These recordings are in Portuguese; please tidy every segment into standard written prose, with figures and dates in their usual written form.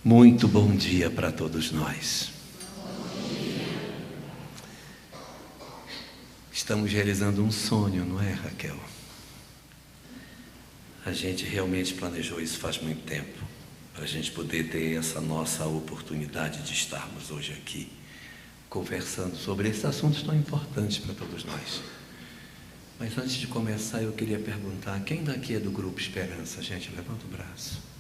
Muito bom dia para todos nós. Estamos realizando um sonho, não é, Raquel? A gente realmente planejou isso faz muito tempo, para a gente poder ter essa nossa oportunidade de estarmos hoje aqui, conversando sobre esses assuntos tão importantes para todos nós. Mas antes de começar, eu queria perguntar, quem daqui é do Grupo Esperança? Gente, levanta o braço.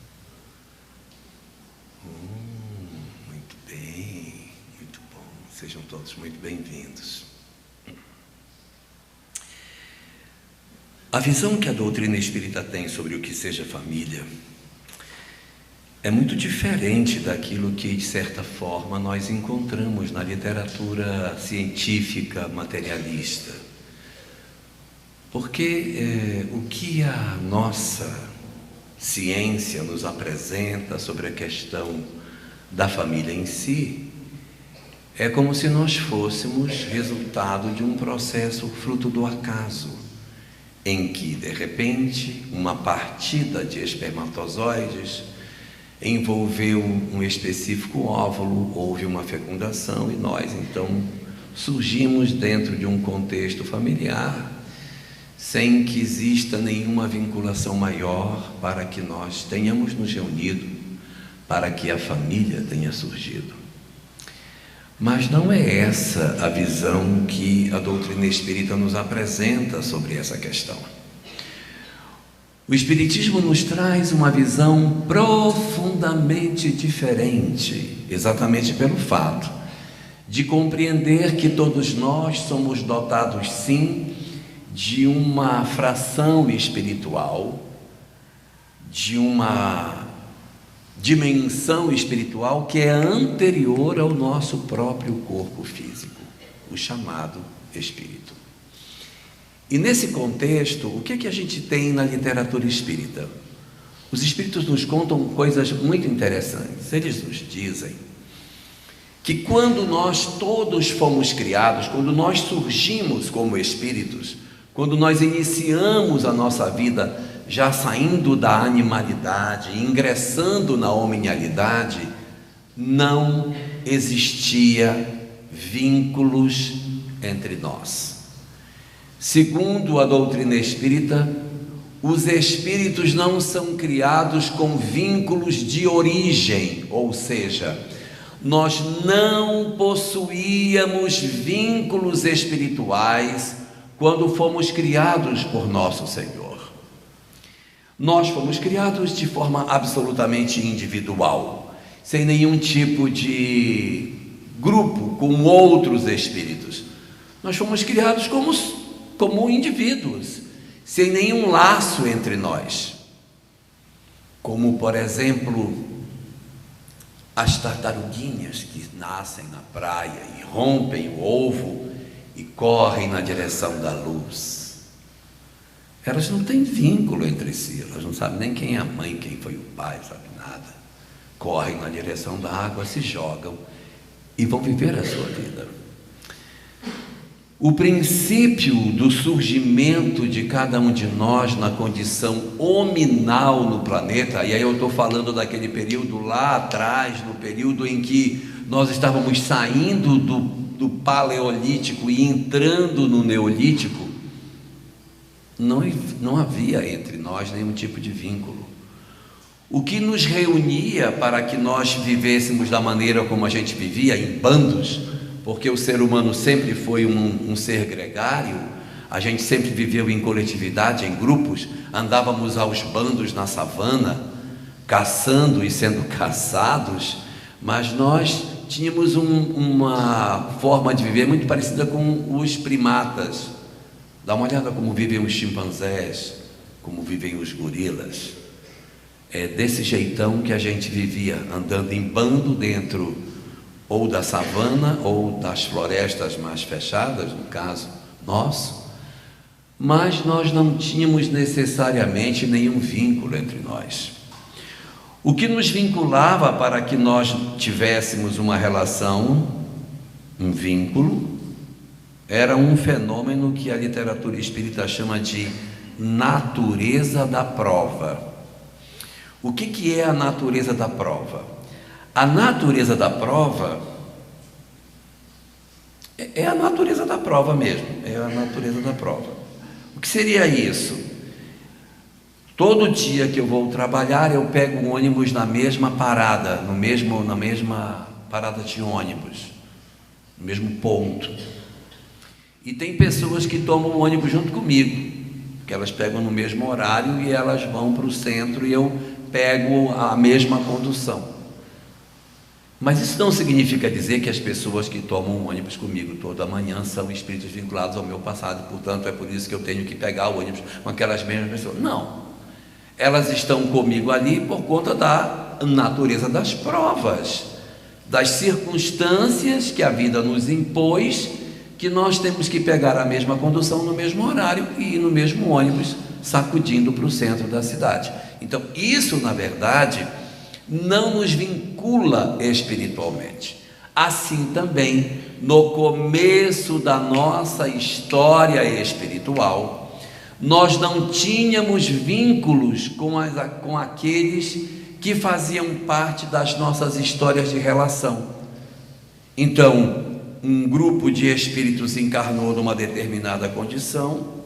Muito bem, muito bom. Sejam todos muito bem-vindos. A visão que a doutrina espírita tem sobre o que seja família é muito diferente daquilo que, de certa forma, nós encontramos na literatura científica materialista. Porque o que a nossa ciência nos apresenta sobre a questão da família em si é como se nós fôssemos resultado de um processo fruto do acaso, em que, de repente, uma partida de espermatozoides envolveu um específico óvulo, houve uma fecundação e nós, então, surgimos dentro de um contexto familiar, sem que exista nenhuma vinculação maior para que nós tenhamos nos reunido, para que a família tenha surgido. Mas não é essa a visão que a doutrina espírita nos apresenta sobre essa questão. O Espiritismo nos traz uma visão profundamente diferente, exatamente pelo fato de compreender que todos nós somos dotados, sim, de uma fração espiritual, de uma dimensão espiritual que é anterior ao nosso próprio corpo físico, o chamado espírito. E nesse contexto, o que a gente tem na literatura espírita? Os espíritos nos contam coisas muito interessantes. Eles nos dizem que quando nós todos fomos criados, quando nós surgimos como espíritos, quando nós iniciamos a nossa vida já saindo da animalidade, ingressando na hominialidade, não existia vínculos entre nós. Segundo a doutrina espírita, os espíritos não são criados com vínculos de origem, ou seja, nós não possuíamos vínculos espirituais quando fomos criados por nosso Senhor. Nós fomos criados de forma absolutamente individual, sem nenhum tipo de grupo com outros espíritos. Nós fomos criados como indivíduos, sem nenhum laço entre nós. Como, por exemplo, as tartaruguinhas que nascem na praia e rompem o ovo e correm na direção da luz. Elas não têm vínculo entre si, elas não sabem nem quem é a mãe, quem foi o pai, sabe nada. Correm na direção da água, se jogam e vão viver a sua vida. O princípio do surgimento de cada um de nós na condição hominal no planeta, e aí eu estou falando daquele período lá atrás, no período em que nós estávamos saindo do paleolítico e entrando no neolítico, não havia entre nós nenhum tipo de vínculo. O que nos reunia para que nós vivêssemos da maneira como a gente vivia, em bandos, porque o ser humano sempre foi um ser gregário, a gente sempre viveu em coletividade, em grupos, andávamos aos bandos na savana, caçando e sendo caçados, mas nós tínhamos uma forma de viver muito parecida com os primatas. Dá uma olhada como vivem os chimpanzés, como vivem os gorilas. É desse jeitão que a gente vivia, andando em bando dentro ou da savana ou das florestas mais fechadas, no caso nosso, mas nós não tínhamos necessariamente nenhum vínculo entre nós. O que nos vinculava para que nós tivéssemos uma relação, um vínculo, era um fenômeno que a literatura espírita chama de natureza da prova. O que é a natureza da prova? A natureza da prova é a natureza da prova mesmo, é a natureza da prova. O que seria isso? Todo dia que eu vou trabalhar, eu pego um ônibus na mesma parada, na mesma parada de ônibus, no mesmo ponto. E tem pessoas que tomam o ônibus junto comigo, que elas pegam no mesmo horário e elas vão para o centro e eu pego a mesma condução. Mas isso não significa dizer que as pessoas que tomam o ônibus comigo toda manhã são espíritos vinculados ao meu passado, portanto é por isso que eu tenho que pegar o ônibus com aquelas mesmas pessoas. Não, elas estão comigo ali por conta da natureza das provas, das circunstâncias que a vida nos impôs, que nós temos que pegar a mesma condução no mesmo horário e ir no mesmo ônibus, sacudindo para o centro da cidade. Então isso, na verdade, não nos vincula espiritualmente. Assim também, no começo da nossa história espiritual, nós não tínhamos vínculos com aqueles que faziam parte das nossas histórias de relação. Então, um grupo de espíritos encarnou numa determinada condição,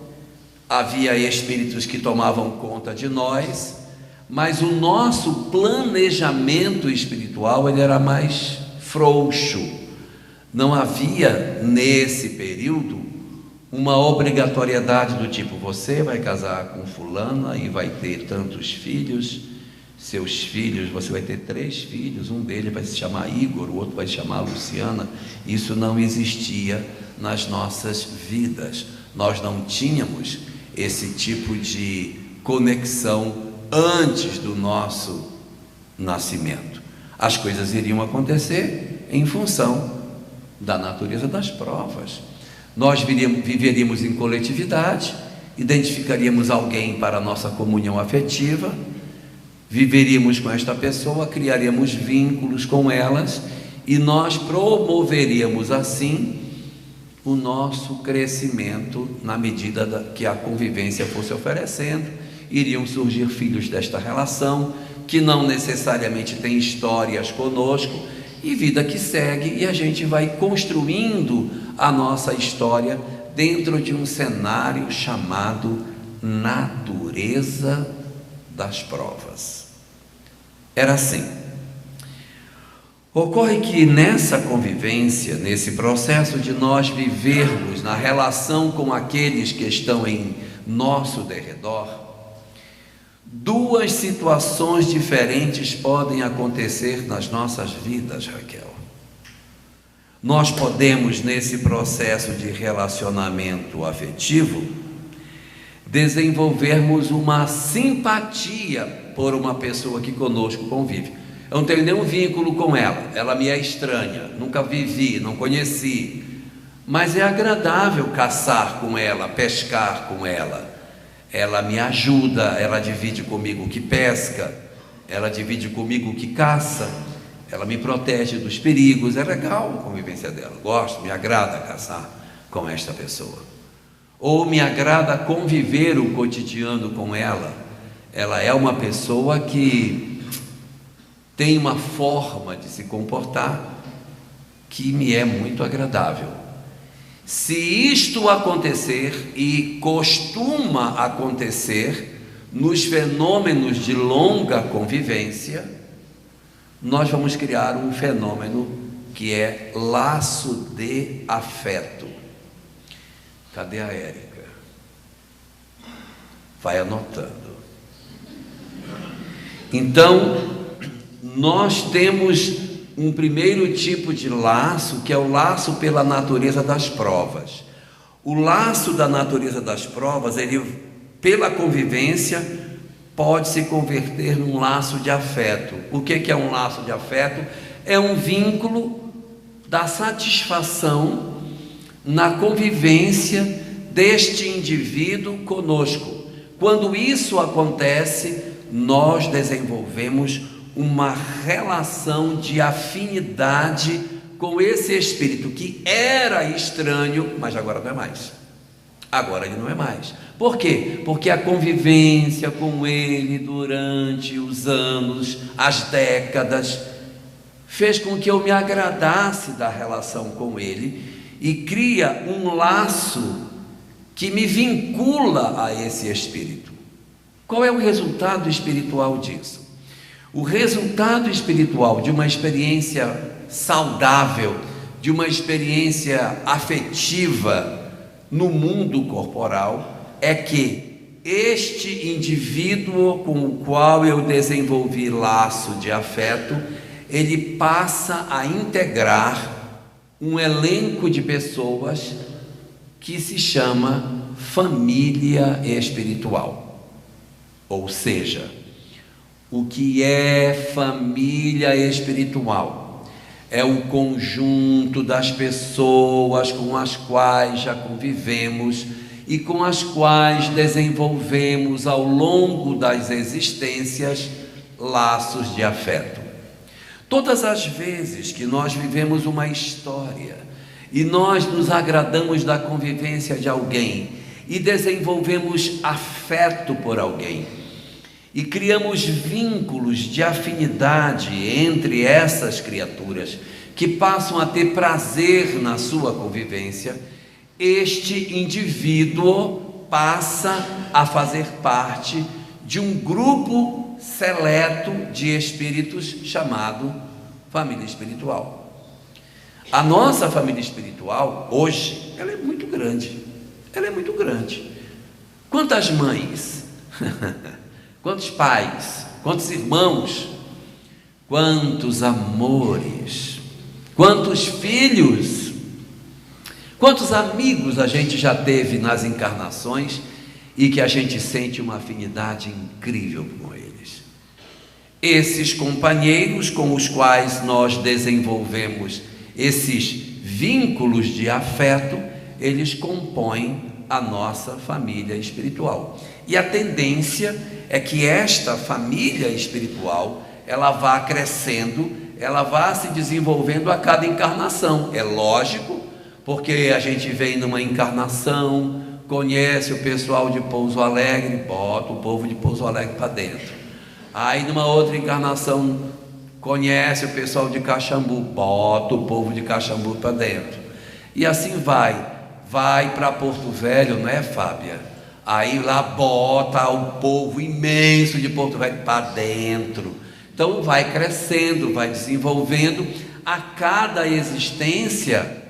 havia espíritos que tomavam conta de nós, mas o nosso planejamento espiritual ele era mais frouxo. Não havia nesse período uma obrigatoriedade do tipo: você vai casar com fulana e vai ter tantos filhos, seus filhos, você vai ter 3 filhos, um deles vai se chamar Igor, o outro vai se chamar Luciana. Isso não existia nas nossas vidas. Nós não tínhamos esse tipo de conexão antes do nosso nascimento. As coisas iriam acontecer em função da natureza das provas. Nós viveríamos em coletividade, identificaríamos alguém para a nossa comunhão afetiva, viveríamos com esta pessoa, criaríamos vínculos com elas e nós promoveríamos assim o nosso crescimento na medida que a convivência fosse oferecendo. Iriam surgir filhos desta relação, que não necessariamente têm histórias conosco, e vida que segue, e a gente vai construindo a nossa história dentro de um cenário chamado natureza das provas. Era assim. Ocorre que nessa convivência, nesse processo de nós vivermos na relação com aqueles que estão em nosso derredor, 2 situações diferentes podem acontecer nas nossas vidas, Raquel. Nós podemos, nesse processo de relacionamento afetivo, desenvolvermos uma simpatia por uma pessoa que conosco convive. Eu não tenho nenhum vínculo com ela, ela me é estranha, nunca vivi, não conheci, mas é agradável caçar com ela, pescar com ela. Ela me ajuda, ela divide comigo o que pesca, ela divide comigo o que caça, ela me protege dos perigos. É legal a convivência dela, gosto, me agrada caçar com esta pessoa. Ou me agrada conviver o cotidiano com ela. Ela é uma pessoa que tem uma forma de se comportar que me é muito agradável. Se isto acontecer, e costuma acontecer nos fenômenos de longa convivência, nós vamos criar um fenômeno que é laço de afeto. Cadê a Érica? Vai anotando. Então, nós temos um primeiro tipo de laço, que é o laço pela natureza das provas. O laço da natureza das provas, ele, pela convivência, pode se converter num laço de afeto. O que é um laço de afeto? É um vínculo da satisfação na convivência deste indivíduo conosco. Quando isso acontece, nós desenvolvemos uma relação de afinidade com esse espírito que era estranho, mas agora não é mais. Agora ele não é mais. Por quê? Porque a convivência com ele durante os anos, as décadas, fez com que eu me agradasse da relação com Ele e cria um laço que me vincula a esse Espírito. Qual é o resultado espiritual disso? O resultado espiritual de uma experiência saudável, de uma experiência afetiva no mundo corporal, é que este indivíduo com o qual eu desenvolvi laço de afeto, ele passa a integrar um elenco de pessoas que se chama família espiritual. Ou seja, o que é família espiritual? É o conjunto das pessoas com as quais já convivemos e com as quais desenvolvemos ao longo das existências laços de afeto. Todas as vezes que nós vivemos uma história e nós nos agradamos da convivência de alguém e desenvolvemos afeto por alguém e criamos vínculos de afinidade entre essas criaturas que passam a ter prazer na sua convivência, este indivíduo passa a fazer parte de um grupo seleto de espíritos chamado família espiritual. A nossa família espiritual hoje, ela é muito grande. Ela é muito grande. Quantas mães? Quantos pais? Quantos irmãos? Quantos amores? Quantos filhos? Quantos amigos a gente já teve nas encarnações e que a gente sente uma afinidade incrível com eles? Esses companheiros com os quais nós desenvolvemos esses vínculos de afeto, eles compõem a nossa família espiritual. E a tendência é que esta família espiritual, ela vá crescendo, ela vá se desenvolvendo a cada encarnação. É lógico, porque a gente vem numa encarnação, conhece o pessoal de Pouso Alegre, bota o povo de Pouso Alegre para dentro. Aí numa outra encarnação, conhece o pessoal de Caxambu, bota o povo de Caxambu para dentro. E assim vai para Porto Velho, não é, Fábia? Aí lá bota o povo imenso de Porto Velho para dentro. Então vai crescendo, vai desenvolvendo. A cada existência,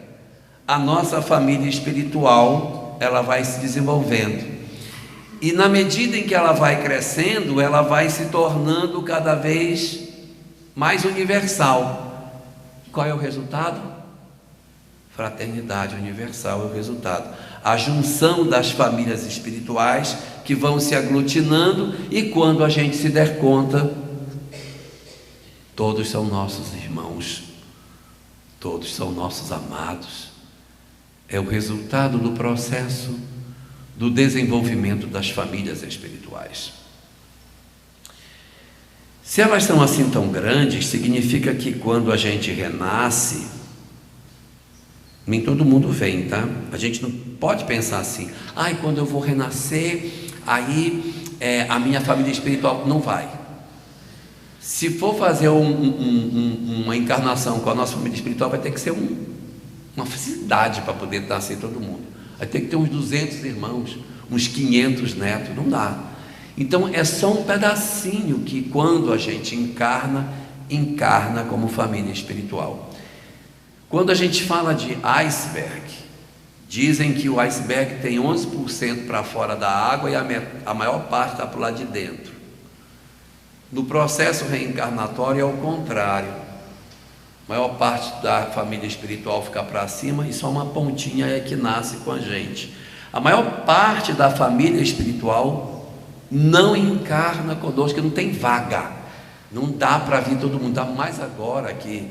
a nossa família espiritual, ela vai se desenvolvendo. E na medida em que ela vai crescendo, ela vai se tornando cada vez mais universal. Qual é o resultado? Fraternidade universal é o resultado. A junção das famílias espirituais que vão se aglutinando, e quando a gente se der conta, todos são nossos irmãos, todos são nossos amados. É o resultado do processo do desenvolvimento das famílias espirituais. Se elas são assim tão grandes, significa que quando a gente renasce, nem todo mundo vem, tá? A gente não pode pensar assim, quando eu vou renascer, aí a minha família espiritual não vai. Se for fazer uma encarnação com a nossa família espiritual, vai ter que ser uma cidade para poder nascer todo mundo. Vai ter que ter uns 200 irmãos, uns 500 netos, não dá. Então é só um pedacinho que quando a gente encarna como família espiritual. Quando a gente fala de iceberg, dizem que o iceberg tem 11% para fora da água e a maior parte está para o lado de dentro. No processo reencarnatório é o contrário. A maior parte da família espiritual fica para cima e só uma pontinha é que nasce com a gente. A maior parte da família espiritual não encarna conosco, não tem vaga. Não dá para vir todo mundo, dá mais agora que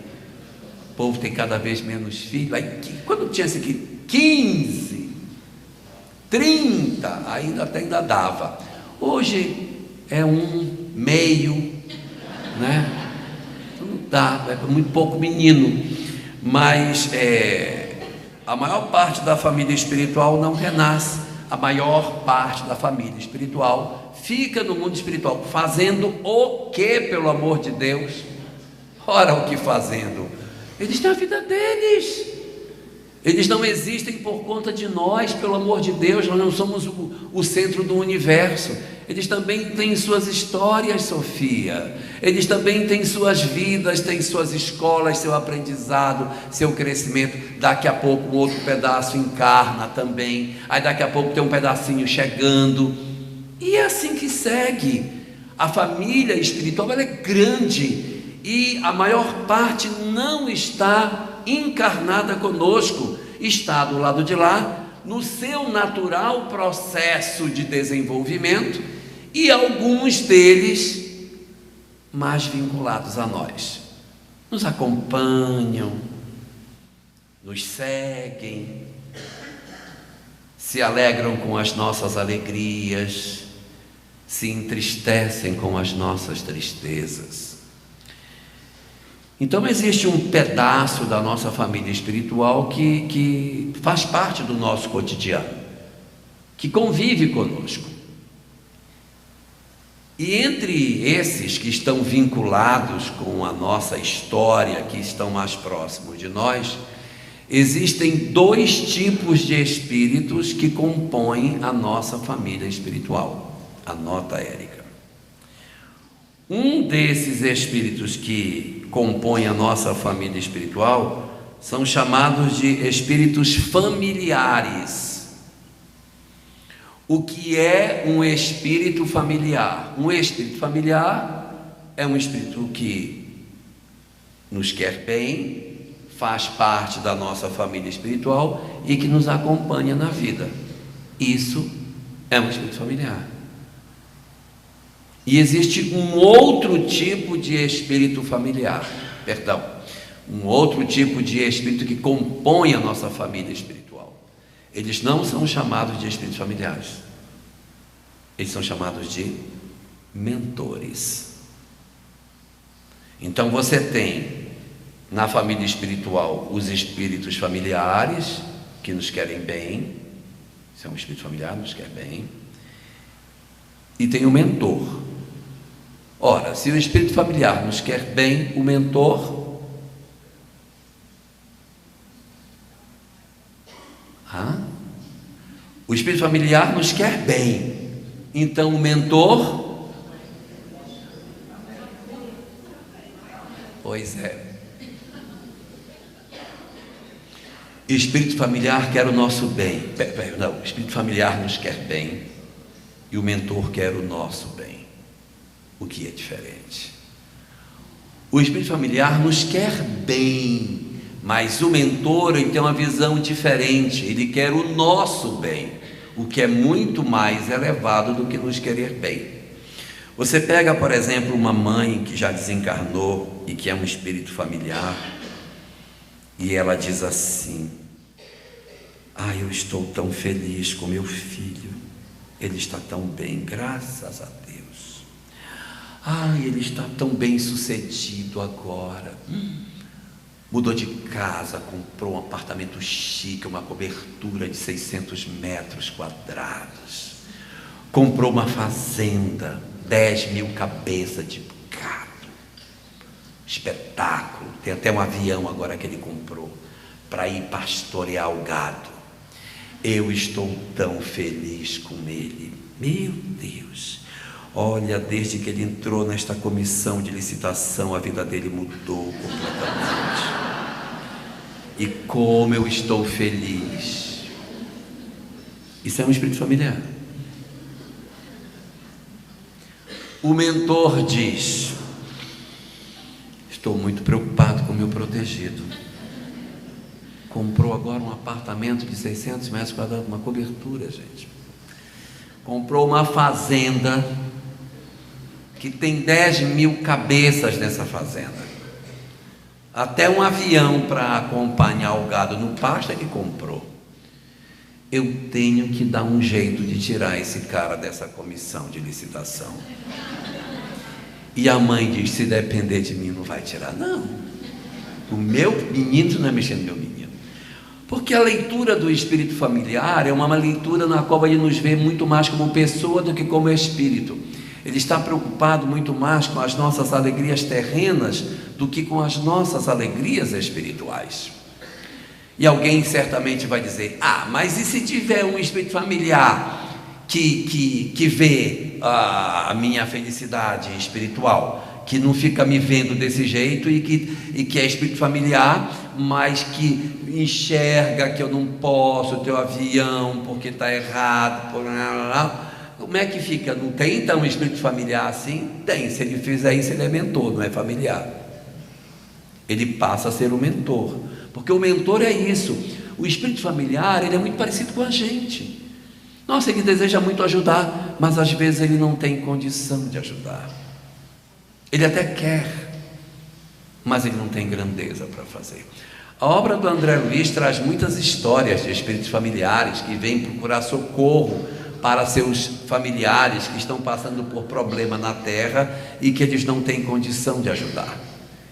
o povo tem cada vez menos filhos. Aí, quando tinha isso aqui, 15, 30, ainda dava. Hoje é meio, né? Não dá, é muito pouco menino. Mas a maior parte da família espiritual não renasce. A maior parte da família espiritual fica no mundo espiritual. Fazendo o que, pelo amor de Deus? Ora, o que fazendo? Eles têm a vida deles. Eles não existem por conta de nós, pelo amor de Deus. Nós não somos o centro do universo. Eles também têm suas histórias, Sofia. Eles também têm suas vidas, têm suas escolas, seu aprendizado, seu crescimento. Daqui a pouco um outro pedaço encarna também. Aí daqui a pouco tem um pedacinho chegando. E é assim que segue. A família espiritual, ela é grande. E a maior parte não está encarnada conosco. Está do lado de lá, no seu natural processo de desenvolvimento, e alguns deles mais vinculados a nós, nos acompanham, nos seguem, se alegram com as nossas alegrias, se entristecem com as nossas tristezas. Então existe um pedaço da nossa família espiritual que faz parte do nosso cotidiano, que convive conosco. E entre esses que estão vinculados com a nossa história, que estão mais próximos de nós, existem dois tipos de espíritos que compõem a nossa família espiritual. Anota, Érica. Um desses espíritos que compõem a nossa família espiritual são chamados de espíritos familiares. O que é um espírito familiar? Um espírito familiar é um espírito que nos quer bem, faz parte da nossa família espiritual e que nos acompanha na vida. Isso é um espírito familiar. E existe um outro tipo de espírito familiar, um outro tipo de espírito que compõe a nossa família espiritual. Eles não são chamados de espíritos familiares, eles são chamados de mentores. Então você tem na família espiritual os espíritos familiares que nos querem bem, se é um espírito familiar, nos quer bem, e tem o mentor. Ora, se o espírito familiar nos quer bem, o mentor o espírito familiar nos quer bem, então o mentor, pois é, espírito familiar quer o nosso bem, não, o espírito familiar nos quer bem e o mentor quer o nosso bem. O que é diferente? O espírito familiar nos quer bem, mas o mentor ele tem uma visão diferente, ele quer o nosso bem, o que é muito mais elevado do que nos querer bem. Você pega, por exemplo, uma mãe que já desencarnou e que é um espírito familiar, e ela diz assim: eu estou tão feliz com meu filho, ele está tão bem, graças a Deus. Ele está tão bem sucedido agora. Mudou de casa, comprou um apartamento chique, uma cobertura de 600 metros quadrados. Comprou uma fazenda, 10.000 cabeças de gado. Espetáculo. Tem até um avião agora que ele comprou para ir pastorear o gado. Eu estou tão feliz com ele. Meu Deus. Olha, desde que ele entrou nesta comissão de licitação, a vida dele mudou completamente. E como eu estou feliz. Isso é um espírito familiar. O mentor diz: estou muito preocupado com o meu protegido. Comprou agora um apartamento de 600 metros quadrados, uma cobertura, gente. Comprou uma fazenda que tem 10.000 cabeças nessa fazenda. Até um avião para acompanhar o gado no pasto é que comprou. Eu tenho que dar um jeito de tirar esse cara dessa comissão de licitação. E a mãe diz: se depender de mim, não vai tirar. Não. O meu menino não é mexendo no meu menino. Porque a leitura do espírito familiar é uma leitura na qual ele nos vê muito mais como pessoa do que como espírito. Ele está preocupado muito mais com as nossas alegrias terrenas do que com as nossas alegrias espirituais. E alguém certamente vai dizer: ah, mas e se tiver um espírito familiar que vê a minha felicidade espiritual, que não fica me vendo desse jeito e que é espírito familiar, mas que enxerga que eu não posso ter o avião porque está errado, como é que fica? Não tem então um espírito familiar assim? Tem. Se ele fizer isso, ele é mentor, não é familiar. Ele passa a ser o mentor, porque o mentor é isso. O espírito familiar, ele é muito parecido com a gente. Nossa, ele deseja muito ajudar, mas às vezes ele não tem condição de ajudar. Ele até quer, mas ele não tem grandeza para fazer. A obra do André Luiz traz muitas histórias de espíritos familiares que vêm procurar socorro para seus familiares que estão passando por problema na terra e que eles não têm condição de ajudar.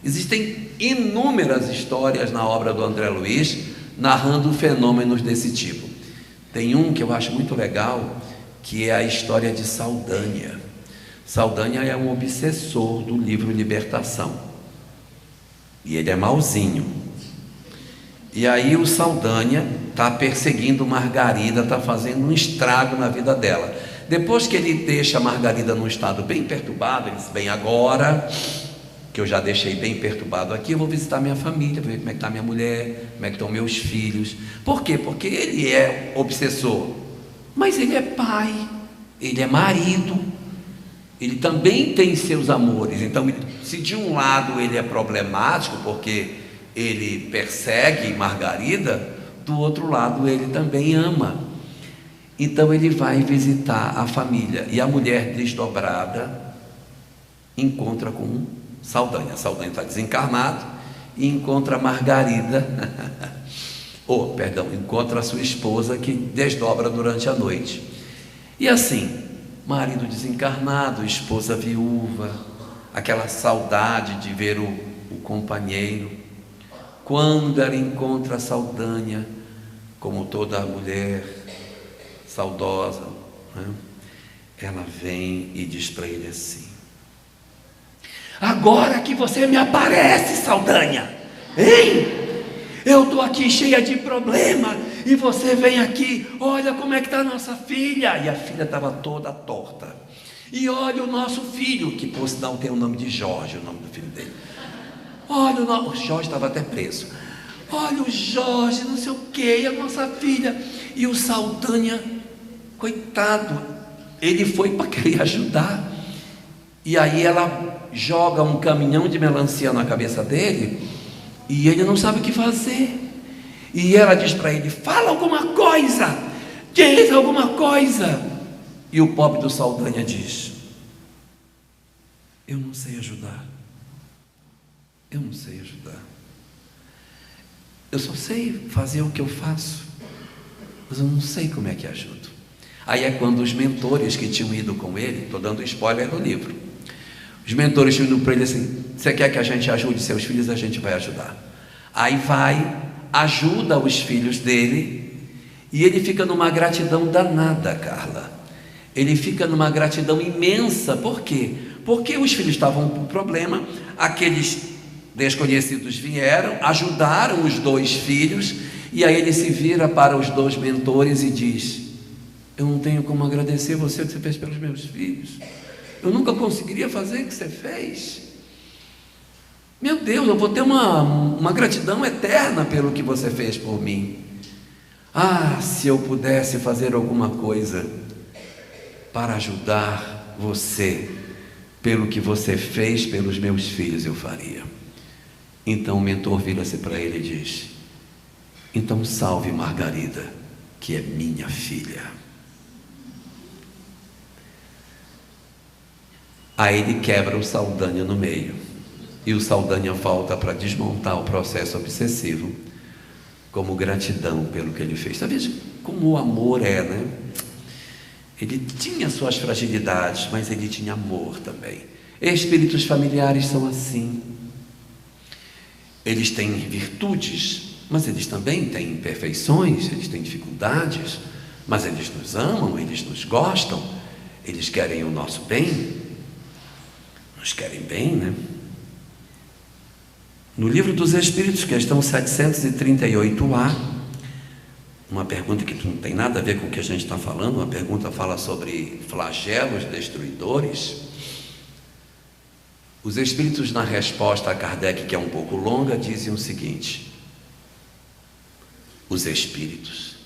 Existem inúmeras histórias na obra do André Luiz narrando fenômenos desse tipo. Tem um que eu acho muito legal, que é a história de Saldanha. Saldanha é um obsessor do livro Libertação, e ele é mauzinho. E aí o Saldanha está perseguindo Margarida, está fazendo um estrago na vida dela. Depois que ele deixa a Margarida num estado bem perturbado, ele diz: bem, agora que eu já deixei bem perturbado aqui, eu vou visitar minha família, ver como é que está minha mulher, como é que estão meus filhos. Por quê? Porque ele é obsessor, mas ele é pai, ele é marido, ele também tem seus amores. Então, se de um lado ele é problemático, porque ele persegue Margarida, do outro lado ele também ama. Então ele vai visitar a família, e a mulher desdobrada encontra com Saldanha. Saldanha está desencarnado e encontra Margarida encontra a sua esposa, que desdobra durante a noite. E assim, marido desencarnado, esposa viúva, aquela saudade de ver o companheiro. Quando ela encontra a Saldanha, como toda mulher saudosa, né, ela vem e diz para ele assim: agora que você me aparece, Saldanha, hein? Eu estou aqui cheia de problema e você vem aqui, olha como é que está a nossa filha. E a filha estava toda torta. E olha o nosso filho, que por sinal tem o nome de Jorge, o nome do filho dele. Olha o Jorge estava até preso. Olha o Jorge, não sei o que, e a nossa filha. E o Saldanha, coitado, ele foi para querer ajudar. E aí ela joga um caminhão de melancia na cabeça dele, e ele não sabe o que fazer. E ela diz para ele: fala alguma coisa, diz alguma coisa. E o pobre do Saldanha diz: eu não sei ajudar. Eu não sei ajudar. Eu só sei fazer o que eu faço, mas eu não sei como é que ajudo. Aí é quando os mentores que tinham ido com ele, estou dando spoiler do livro, os mentores tinham ido para ele assim: você quer que a gente ajude seus filhos? A gente vai ajudar. Aí vai, ajuda os filhos dele, e ele fica numa gratidão danada, Carla. Ele fica numa gratidão imensa. Por quê? Porque os filhos estavam com problema, aqueles desconhecidos vieram, ajudaram os dois filhos, e aí ele se vira para os dois mentores e diz: eu não tenho como agradecer você o que você fez pelos meus filhos. Eu nunca conseguiria fazer o que você fez. Meu Deus, eu vou ter uma gratidão eterna pelo que você fez por mim. Ah, se eu pudesse fazer alguma coisa para ajudar você pelo que você fez pelos meus filhos, eu faria. Então o mentor vira-se para ele e diz: então salve Margarida, que é minha filha. Aí ele quebra o Saldanha no meio, e o Saldanha volta para desmontar o processo obsessivo, como gratidão pelo que ele fez. Você veja como o amor é, né? Ele tinha suas fragilidades, mas ele tinha amor também. Espíritos familiares são assim. Eles têm virtudes, mas eles também têm imperfeições, eles têm dificuldades, mas eles nos amam, eles nos gostam, eles querem o nosso bem, nos querem bem, né? No Livro dos Espíritos, questão 738A, uma pergunta que não tem nada a ver com o que a gente está falando, uma pergunta fala sobre flagelos destruidores. Os Espíritos, na resposta a Kardec, que é um pouco longa, dizem o seguinte: os Espíritos,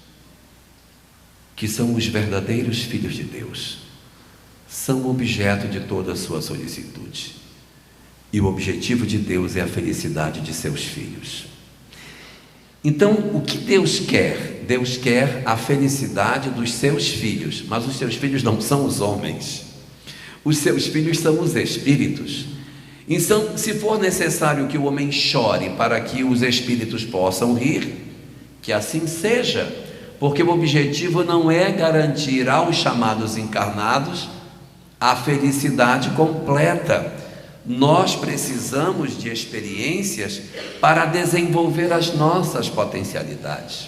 que são os verdadeiros filhos de Deus, são objeto de toda a sua solicitude. E o objetivo de Deus é a felicidade de seus filhos. Então, o que Deus quer? Deus quer a felicidade dos seus filhos, mas os seus filhos não são os homens. Os seus filhos são os espíritos. Então, se for necessário que o homem chore para que os espíritos possam rir, que assim seja, porque o objetivo não é garantir aos chamados encarnados a felicidade completa. Nós precisamos de experiências para desenvolver as nossas potencialidades.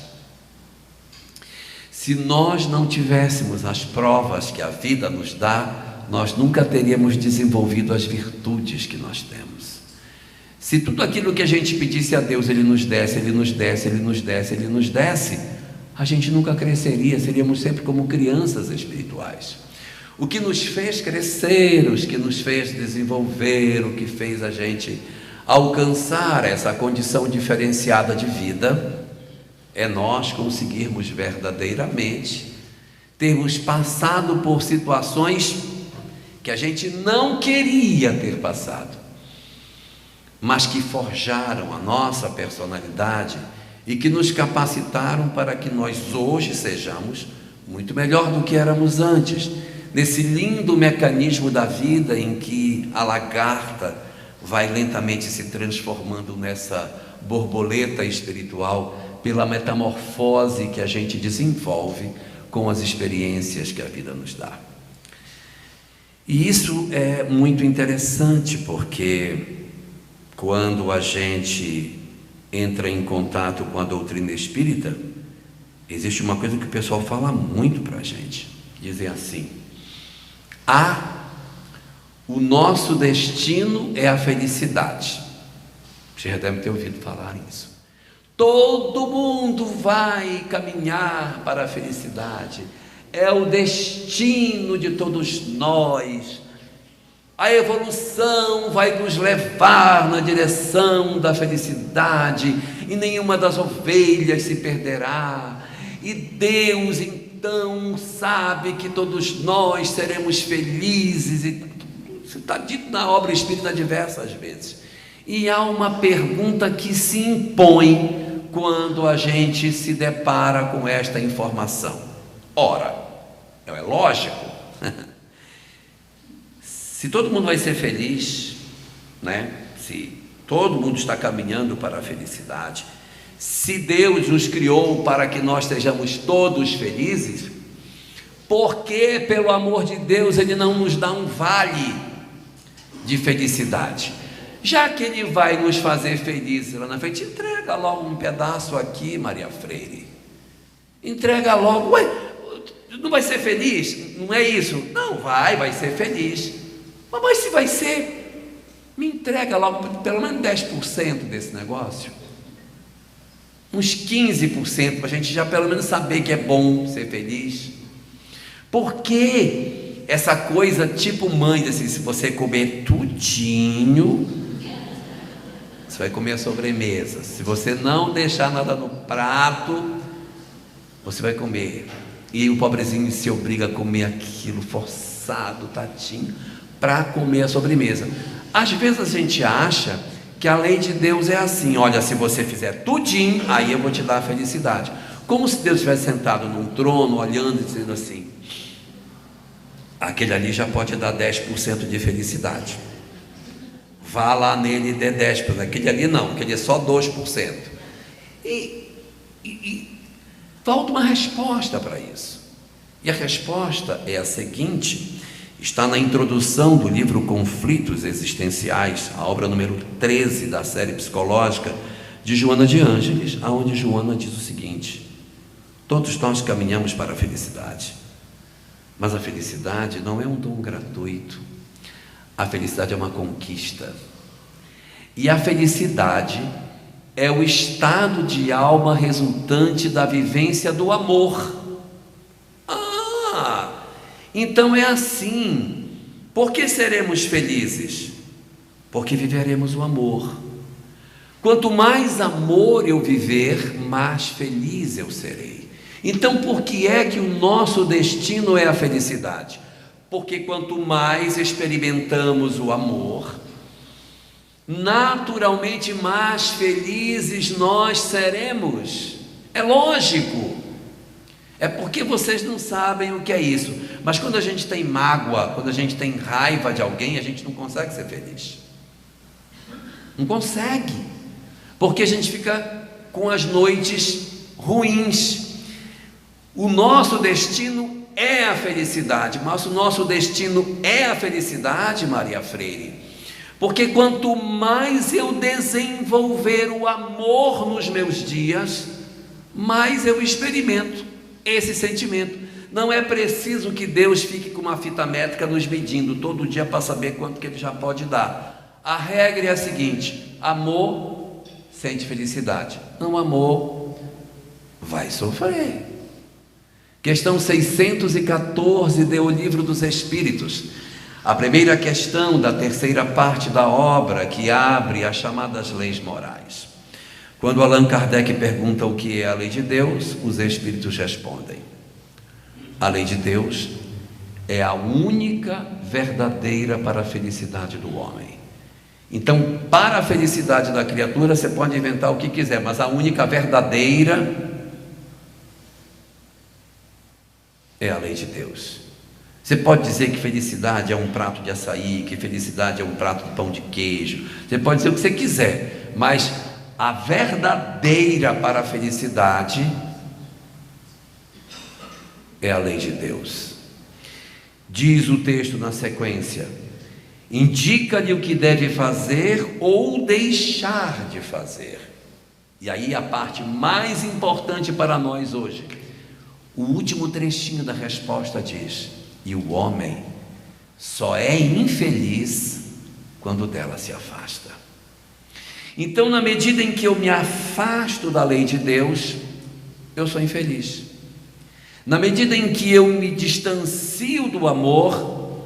Se nós não tivéssemos as provas que a vida nos dá, nós nunca teríamos desenvolvido as virtudes que nós temos. Se tudo aquilo que a gente pedisse a Deus, Ele nos desse, Ele nos desse, Ele nos desse, Ele nos desse, a gente nunca cresceria, seríamos sempre como crianças espirituais. O que nos fez crescer, o que nos fez desenvolver, o que fez a gente alcançar essa condição diferenciada de vida, é nós conseguirmos verdadeiramente termos passado por situações que a gente não queria ter passado, mas que forjaram a nossa personalidade e que nos capacitaram para que nós hoje sejamos muito melhor do que éramos antes, nesse lindo mecanismo da vida em que a lagarta vai lentamente se transformando nessa borboleta espiritual pela metamorfose que a gente desenvolve com as experiências que a vida nos dá. E isso é muito interessante, porque quando a gente entra em contato com a doutrina espírita, existe uma coisa que o pessoal fala muito para a gente. Dizem assim: o nosso destino é a felicidade. Você já deve ter ouvido falar isso. Todo mundo vai caminhar para a felicidade, é o destino de todos nós. A evolução vai nos levar na direção da felicidade, e nenhuma das ovelhas se perderá, e Deus então sabe que todos nós seremos felizes. Isso está dito na obra espírita diversas vezes. E há uma pergunta que se impõe quando a gente se depara com esta informação. Ora, é lógico, se todo mundo vai ser feliz, né? Se todo mundo está caminhando para a felicidade, se Deus nos criou para que nós sejamos todos felizes, por que, pelo amor de Deus, Ele não nos dá um vale de felicidade? Já que Ele vai nos fazer felizes lá na frente, entrega logo um pedaço aqui, Maria Freire. Entrega logo. Ué, não vai ser feliz? Não é isso? Não, vai ser feliz. Mas se vai ser, me entrega logo pelo menos 10% desse negócio. Uns 15%, para a gente já pelo menos saber que é bom ser feliz. Porque essa coisa tipo mãe, assim, se você comer tudinho, você vai comer a sobremesa. Se você não deixar nada no prato, você vai comer. E o pobrezinho se obriga a comer aquilo forçado, tadinho, para comer a sobremesa. Às vezes a gente acha que a lei de Deus é assim: olha, se você fizer tudinho, aí eu vou te dar a felicidade. Como se Deus estivesse sentado num trono, olhando e dizendo assim: aquele ali já pode dar 10% de felicidade, vá lá nele e dê 10%, aquele ali não, aquele é só 2%. E falta uma resposta para isso. E a resposta é a seguinte: está na introdução do livro Conflitos Existenciais, a obra número 13 da série psicológica de Joana de Ângeles, aonde Joana diz o seguinte: todos nós caminhamos para a felicidade, mas a felicidade não é um dom gratuito. A felicidade é uma conquista. E a felicidade é o estado de alma resultante da vivência do amor. Então é assim. Por que seremos felizes? Porque viveremos o amor. Quanto mais amor eu viver, mais feliz eu serei. Então, por que é que o nosso destino é a felicidade? Porque quanto mais experimentamos o amor, naturalmente mais felizes nós seremos. É lógico. É porque vocês não sabem o que é isso. Mas quando a gente tem mágoa, quando a gente tem raiva de alguém, a gente não consegue ser feliz. Não consegue. Porque a gente fica com as noites ruins. O nosso destino é a felicidade. Mas o nosso destino é a felicidade, Maria Freire. Porque quanto mais eu desenvolver o amor nos meus dias, mais eu experimento esse sentimento. Não é preciso que Deus fique com uma fita métrica nos medindo todo dia para saber quanto que Ele já pode dar. A regra é a seguinte: amor sente felicidade, não amor vai sofrer. Questão 614 do Livro dos Espíritos, a primeira questão da terceira parte da obra, que abre as chamadas leis morais. Quando Allan Kardec pergunta o que é a lei de Deus, os Espíritos respondem: a lei de Deus é a única verdadeira para a felicidade do homem. Então, para a felicidade da criatura, você pode inventar o que quiser, mas a única verdadeira é a lei de Deus. Você pode dizer que felicidade é um prato de açaí, que felicidade é um prato de pão de queijo, você pode dizer o que você quiser, mas a verdadeira para a felicidade é a lei de Deus. Diz o texto na sequência: indica-lhe o que deve fazer ou deixar de fazer. E aí a parte mais importante para nós hoje, o último trechinho da resposta diz: e o homem só é infeliz quando dela se afasta. Então, na medida em que eu me afasto da lei de Deus, eu sou infeliz. Na medida em que eu me distancio do amor,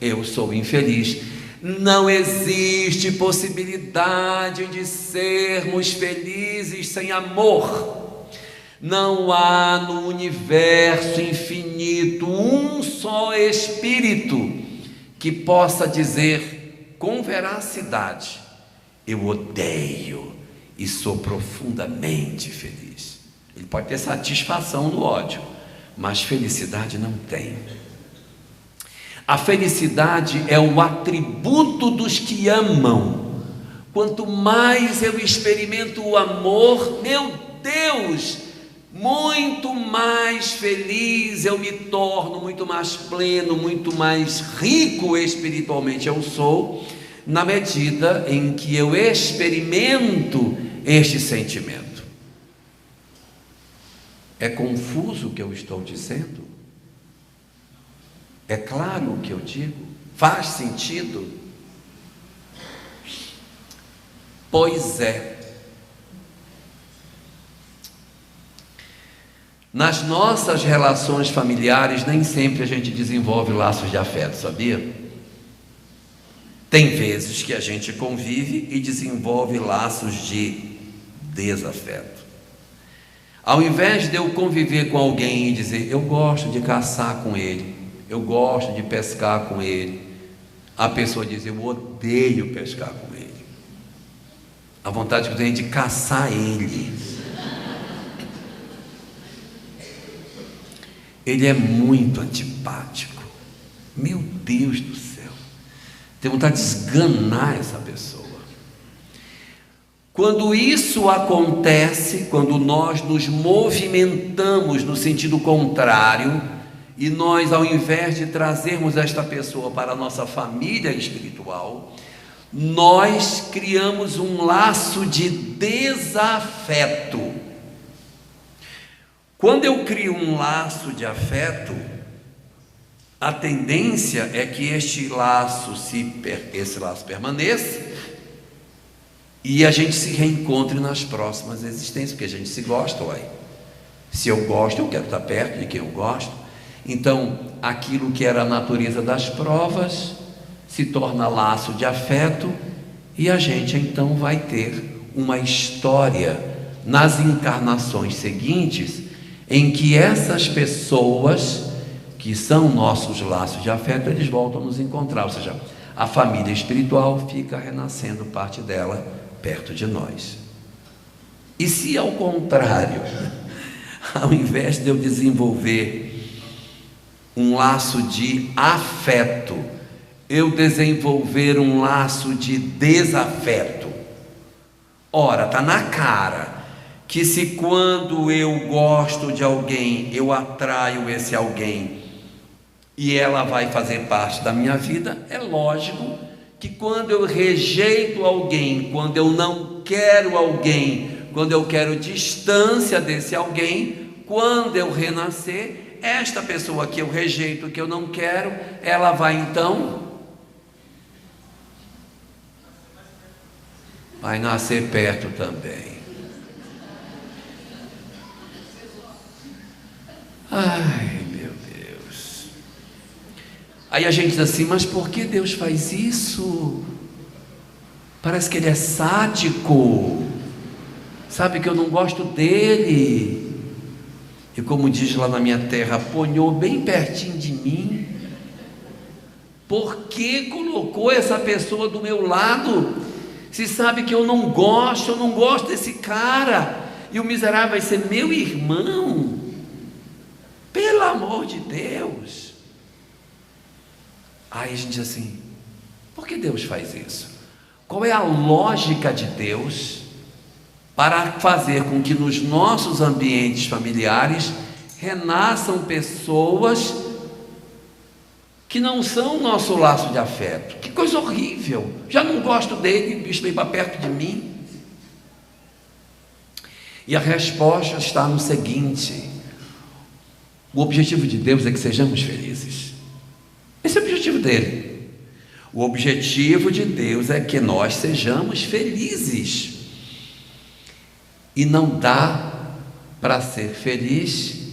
eu sou infeliz. Não existe possibilidade de sermos felizes sem amor. Não há no universo infinito um só espírito que possa dizer com veracidade: eu odeio e sou profundamente feliz. Ele pode ter satisfação no ódio, mas felicidade não tem. A felicidade é o atributo dos que amam. Quanto mais eu experimento o amor, meu Deus, muito mais feliz eu me torno, muito mais pleno, muito mais rico espiritualmente eu sou, na medida em que eu experimento este sentimento. É confuso o que eu estou dizendo? É claro o que eu digo? Faz sentido? Pois é. Nas nossas relações familiares, nem sempre a gente desenvolve laços de afeto, sabia? Tem vezes que a gente convive e desenvolve laços de desafeto. Ao invés de eu conviver com alguém e dizer: eu gosto de caçar com ele, eu gosto de pescar com ele, a pessoa diz: eu odeio pescar com ele. A vontade que eu tenho é de caçar ele. Ele é muito antipático. Meu Deus do céu. Tenho vontade de esganar essa pessoa. Quando isso acontece, quando nós nos movimentamos no sentido contrário, e nós, ao invés de trazermos esta pessoa para a nossa família espiritual, nós criamos um laço de desafeto. Quando eu crio um laço de afeto, a tendência é que esse laço permaneça e a gente se reencontre nas próximas existências, porque a gente se gosta, uai. Se eu gosto, eu quero estar perto de quem eu gosto. Então, aquilo que era a natureza das provas se torna laço de afeto, e a gente então vai ter uma história nas encarnações seguintes, em que essas pessoas que são nossos laços de afeto, eles voltam a nos encontrar, ou seja, a família espiritual fica renascendo parte dela perto de nós. E se ao contrário, ao invés de eu desenvolver um laço de afeto, eu desenvolver um laço de desafeto, ora, está na cara que se quando eu gosto de alguém, eu atraio esse alguém e ela vai fazer parte da minha vida, é lógico que quando eu rejeito alguém, quando eu não quero alguém, quando eu quero distância desse alguém, quando eu renascer, esta pessoa que eu rejeito, que eu não quero, ela vai então vai nascer perto também. Ai, meu Deus. Aí a gente diz assim, mas por que Deus faz isso? Parece que Ele é sádico. Sabe que eu não gosto dele. E como diz lá na minha terra, aponhou bem pertinho de mim. Por que colocou essa pessoa do meu lado? Se sabe que eu não gosto desse cara. E o miserável vai ser meu irmão. Pelo amor de Deus. Aí a gente diz assim, por que Deus faz isso? Qual é a lógica de Deus para fazer com que nos nossos ambientes familiares renasçam pessoas que não são o nosso laço de afeto? Que coisa horrível, já não gosto dele, o bicho veio para perto de mim. E a resposta está no seguinte: o objetivo de Deus é que sejamos felizes. Esse é o objetivo dele. O objetivo de Deus é que nós sejamos felizes. E não dá para ser feliz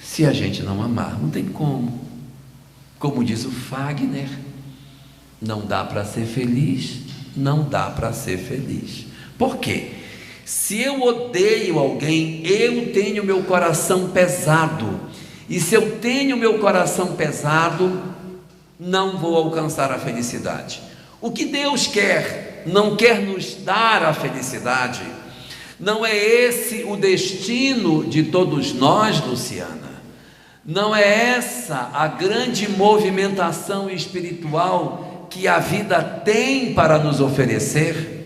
se a gente não amar. Não tem como. Como diz o Fagner, não dá para ser feliz, não dá para ser feliz. Por quê? Se eu odeio alguém, eu tenho meu coração pesado. E se eu tenho meu coração pesado, não vou alcançar a felicidade. O que Deus quer, não quer nos dar a felicidade. Não é esse o destino de todos nós, Luciana. Não é essa a grande movimentação espiritual que a vida tem para nos oferecer?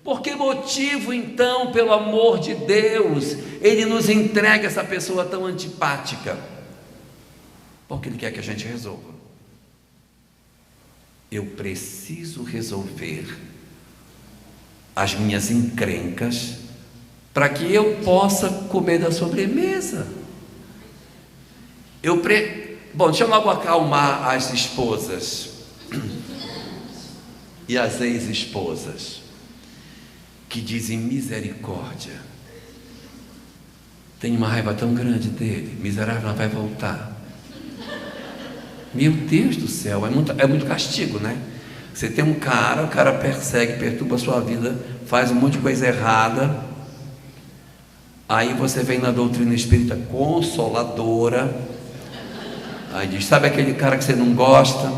Por que motivo, então, pelo amor de Deus, Ele nos entrega essa pessoa tão antipática? Porque Ele quer que a gente resolva. Eu preciso resolver as minhas encrencas para que eu possa comer da sobremesa. Bom, deixa eu logo acalmar as esposas e as ex-esposas que dizem misericórdia. Tenho uma raiva tão grande dele, miserável, não vai voltar. Meu Deus do céu, é muito castigo, né? Você tem um cara, o cara persegue, perturba a sua vida, faz um monte de coisa errada. Aí você vem na doutrina espírita consoladora. Aí diz, sabe aquele cara que você não gosta?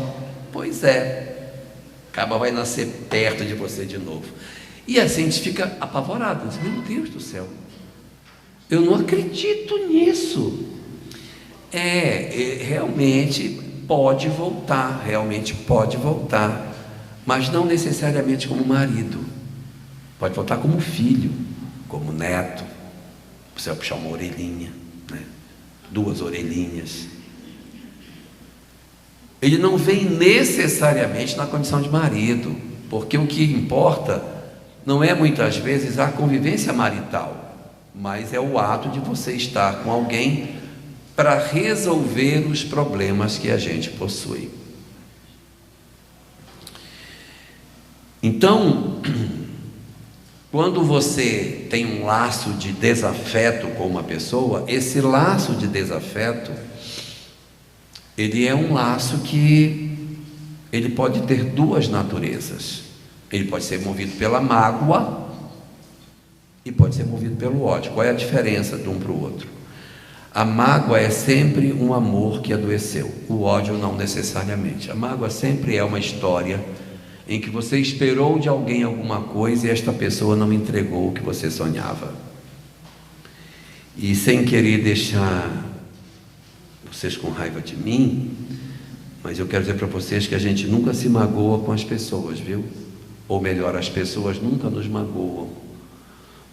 Pois é, acaba vai nascer perto de você de novo. E assim a gente fica apavorado, diz, meu Deus do céu, eu não acredito nisso. Realmente pode voltar, mas não necessariamente como marido, pode voltar como filho, como neto. Você vai puxar uma orelhinha, né? 2 orelhinhas. Ele não vem necessariamente na condição de marido, porque o que importa não é muitas vezes a convivência marital, mas é o ato de você estar com alguém para resolver os problemas que a gente possui. Quando você tem um laço de desafeto com uma pessoa, esse laço de desafeto, ele é um laço que ele pode ter duas naturezas. Ele pode ser movido pela mágoa e pode ser movido pelo ódio. Qual é a diferença de um para o outro? A mágoa é sempre um amor que adoeceu, o ódio não necessariamente. A mágoa sempre é uma história em que você esperou de alguém alguma coisa e esta pessoa não entregou o que você sonhava. E sem querer deixar vocês com raiva de mim, mas eu quero dizer para vocês que a gente nunca se magoa com as pessoas, viu? Ou melhor, as pessoas nunca nos magoam.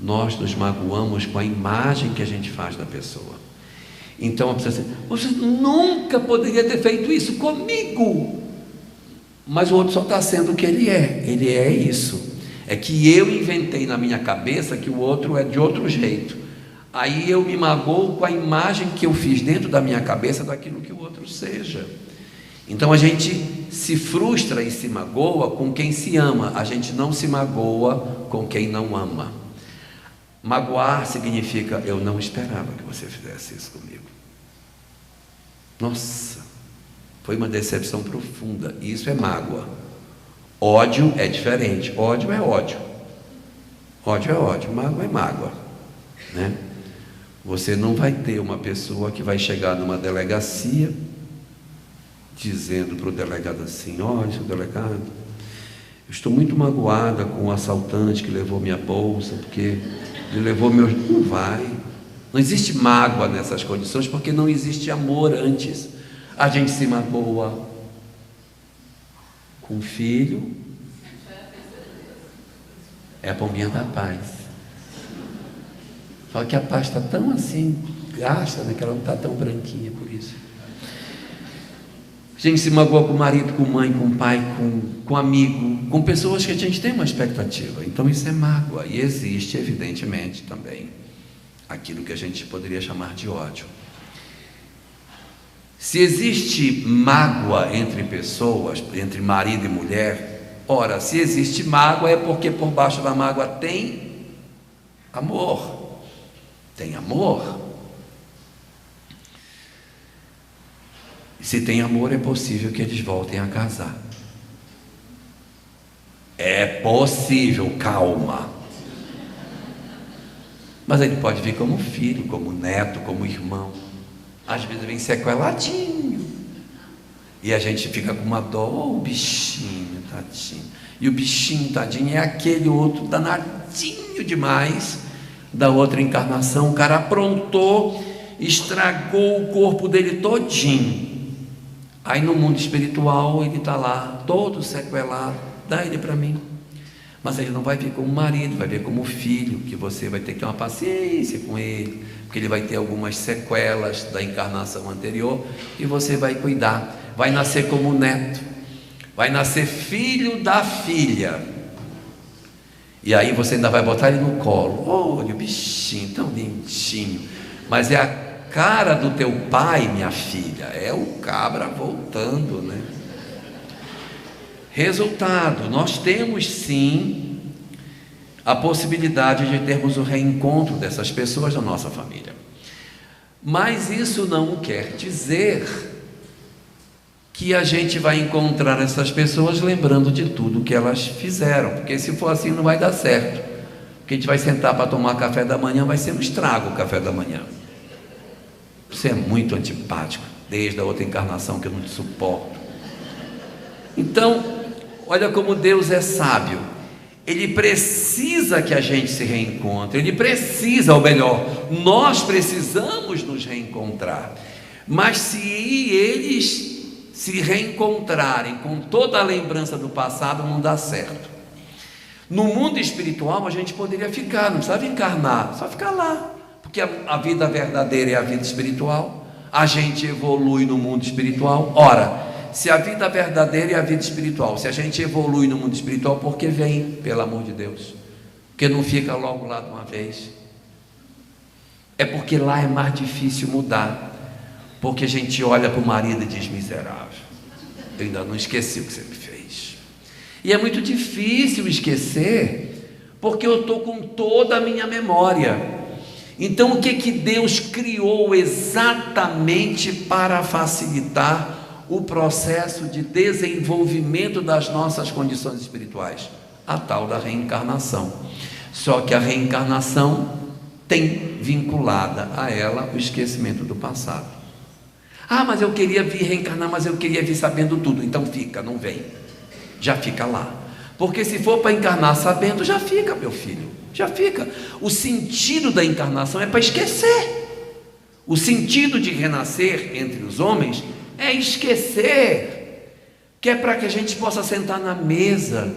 Nós nos magoamos com a imagem que a gente faz da pessoa. Então a pessoa diz: você nunca poderia ter feito isso comigo. Mas o outro só está sendo o que ele é isso. É que eu inventei na minha cabeça que o outro é de outro jeito. Aí eu me magoo com a imagem que eu fiz dentro da minha cabeça daquilo que o outro seja. Então a gente se frustra e se magoa com quem se ama, a gente não se magoa com quem não ama. Magoar significa: eu não esperava que você fizesse isso comigo. Nossa, foi uma decepção profunda. Isso é mágoa. Ódio é diferente. Ódio é ódio. Ódio é ódio. Mágoa é mágoa, né? Você não vai ter uma pessoa que vai chegar numa delegacia dizendo para o delegado assim: olha, seu delegado, eu estou muito magoada com o assaltante que levou minha bolsa, porque ele levou meus... Não vai. Não existe mágoa nessas condições, porque não existe amor antes. A gente se magoa com o filho, é a pombinha da paz. Só que a paz está tão assim, gasta, né, que ela não está tão branquinha por isso. A gente se magoa com o marido, com mãe, com pai, com amigo, com pessoas que a gente tem uma expectativa. Então isso é mágoa. E existe, evidentemente, também aquilo que a gente poderia chamar de ódio. Se existe mágoa entre pessoas, entre marido e mulher, ora, se existe mágoa é porque por baixo da mágoa tem amor. Tem amor. Se tem amor, é possível que eles voltem a casar. É possível, calma. Mas ele pode vir como filho, como neto, como irmão. Às vezes vem sequeladinho. E a gente fica com uma dó: o bichinho, tadinho. E o bichinho, tadinho, é aquele outro danadinho demais da outra encarnação. O cara aprontou, estragou o corpo dele todinho. Aí no mundo espiritual ele está lá, todo sequelado. Dá ele para mim. Mas ele não vai vir como marido, vai vir como filho, que você vai ter que ter uma paciência com ele, porque ele vai ter algumas sequelas da encarnação anterior, e você vai cuidar. Vai nascer como neto, vai nascer filho da filha, e aí você ainda vai botar ele no colo. Olha o bichinho, tão lindinho. Mas é a cara do teu pai, minha filha, é o cabra voltando, né? Resultado: nós temos sim a possibilidade de termos o reencontro dessas pessoas na nossa família, mas isso não quer dizer que a gente vai encontrar essas pessoas lembrando de tudo que elas fizeram, porque se for assim não vai dar certo, porque a gente vai sentar para tomar café da manhã, vai ser um estrago o café da manhã. Você é muito antipático, desde a outra encarnação que eu não te suporto. Então, olha como Deus é sábio. Ele precisa que a gente se reencontre. Ele precisa, ou melhor, nós precisamos nos reencontrar. Mas se eles se reencontrarem com toda a lembrança do passado, não dá certo. No mundo espiritual a gente poderia ficar, não precisava encarnar, só ficar lá, porque a vida verdadeira é a vida espiritual. A gente evolui no mundo espiritual. Ora, se a vida verdadeira é a vida espiritual, se a gente evolui no mundo espiritual, por que vem, pelo amor de Deus? Porque não fica logo lá de uma vez? É porque lá é mais difícil mudar, porque a gente olha para o marido e diz: miserável, eu ainda não esqueci o que você me fez. E é muito difícil esquecer, porque eu estou com toda a minha memória. Então o que Deus criou exatamente para facilitar o processo de desenvolvimento das nossas condições espirituais? A tal da reencarnação. Só que a reencarnação tem vinculada a ela o esquecimento do passado. Mas eu queria vir reencarnar, mas eu queria vir sabendo tudo. Então fica, não vem, já fica lá. Porque se for para encarnar sabendo, já fica, meu filho, já fica. O sentido da encarnação é para esquecer. O sentido de renascer entre os homens é esquecer, que é para que a gente possa sentar na mesa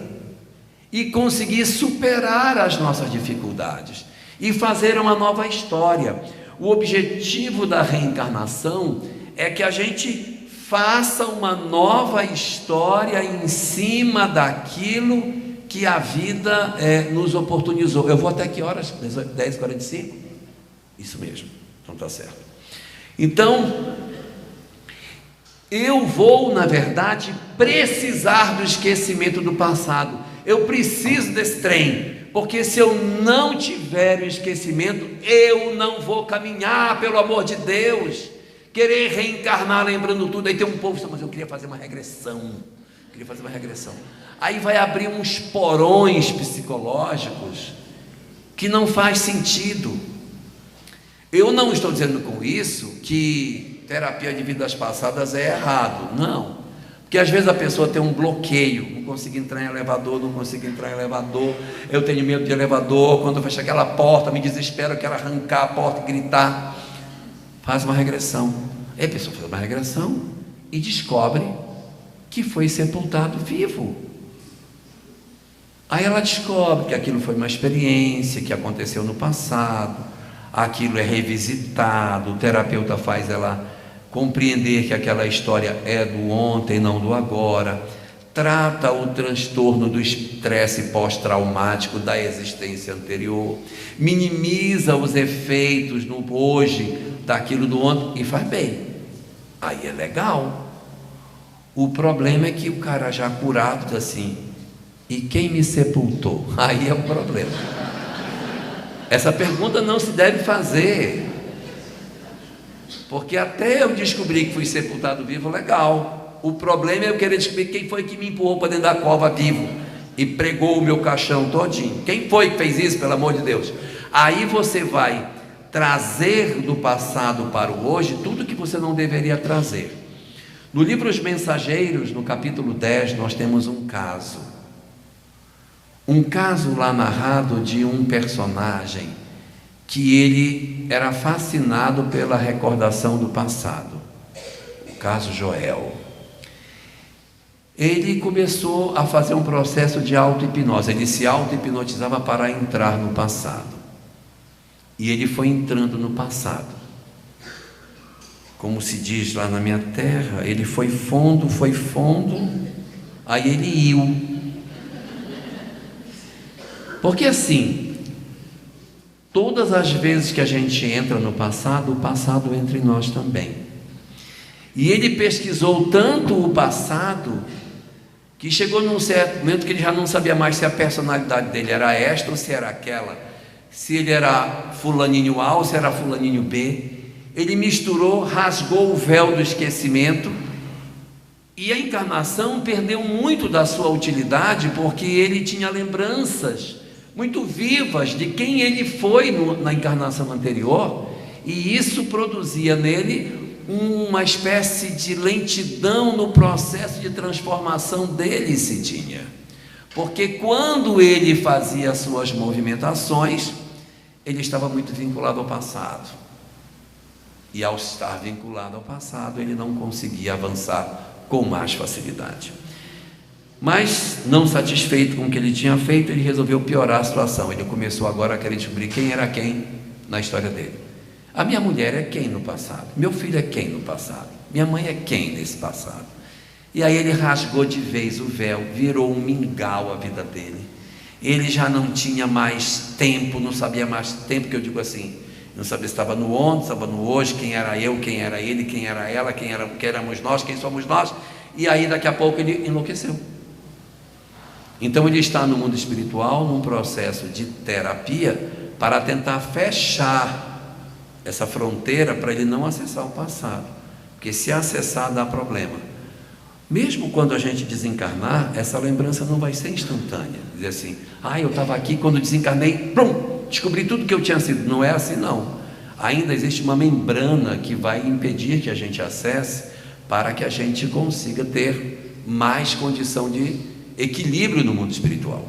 e conseguir superar as nossas dificuldades e fazer uma nova história. O objetivo da reencarnação é que a gente faça uma nova história em cima daquilo que a vida nos oportunizou. Eu vou até que horas? 10h45? Isso mesmo, então está certo. Então, eu vou, na verdade, precisar do esquecimento do passado. Eu preciso desse trem, porque se eu não tiver o esquecimento, eu não vou caminhar, pelo amor de Deus. Querer reencarnar lembrando tudo. Aí tem um povo, mas eu queria fazer uma regressão. Aí vai abrir uns porões psicológicos que não faz sentido. Eu não estou dizendo com isso que terapia de vidas passadas é errado, não. Porque às vezes a pessoa tem um bloqueio, não consigo entrar em elevador, eu tenho medo de elevador, quando fecha aquela porta, me desespero, eu quero arrancar a porta e gritar. Faz uma regressão. Aí a pessoa faz uma regressão e descobre que foi sepultado vivo. Aí ela descobre que aquilo foi uma experiência que aconteceu no passado, aquilo é revisitado, o terapeuta faz ela compreender que aquela história é do ontem, não do agora, trata o transtorno do estresse pós-traumático da existência anterior, minimiza os efeitos no hoje daquilo do ontem e faz bem. Aí é legal. O problema é que o cara já curado diz assim: e quem me sepultou? Aí é o problema. Essa pergunta não se deve fazer, porque até eu descobrir que fui sepultado vivo, legal. O problema é eu querer descobrir quem foi que me empurrou para dentro da cova vivo e pregou o meu caixão todinho. Quem foi que fez isso, pelo amor de Deus? Aí você vai trazer do passado para o hoje tudo que você não deveria trazer. No livro Os Mensageiros, no capítulo 10, nós temos um caso lá narrado de um personagem que ele era fascinado pela recordação do passado, o caso Joel. Ele começou a fazer um processo de auto-hipnose, ele se auto-hipnotizava para entrar no passado, e ele foi entrando no passado, como se diz lá na minha terra, ele foi fundo, aí ele iu, porque assim, todas as vezes que a gente entra no passado, o passado entra em nós também. E ele pesquisou tanto o passado, que chegou num certo momento que ele já não sabia mais se a personalidade dele era esta ou se era aquela, se ele era fulaninho A ou se era fulaninho B. Ele misturou, rasgou o véu do esquecimento, e a encarnação perdeu muito da sua utilidade, porque ele tinha lembranças muito vivas de quem ele foi na encarnação anterior, e isso produzia nele uma espécie de lentidão no processo de transformação dele, se tinha, porque quando ele fazia as suas movimentações, ele estava muito vinculado ao passado, e ao estar vinculado ao passado, ele não conseguia avançar com mais facilidade. Mas, não satisfeito com o que ele tinha feito, ele resolveu piorar a situação. Ele começou agora a querer descobrir quem era quem na história dele. A minha mulher é quem no passado? Meu filho é quem no passado? Minha mãe é quem nesse passado? E aí ele rasgou de vez o véu, virou um mingau a vida dele. Ele já não tinha mais tempo, não sabia mais tempo, que eu digo assim, não sabia se estava no ontem, estava no hoje, quem era eu, quem era ele, quem era ela, quem éramos nós, quem somos nós. E aí daqui a pouco ele enlouqueceu. Então ele está no mundo espiritual, num processo de terapia, para tentar fechar essa fronteira, para ele não acessar o passado, porque se acessar dá problema. Mesmo quando a gente desencarnar, essa lembrança não vai ser instantânea. Dizer assim, eu estava aqui quando desencarnei, prum, descobri tudo que eu tinha sido. Não é assim não. Ainda existe uma membrana que vai impedir que a gente acesse, para que a gente consiga ter mais condição de equilíbrio no mundo espiritual.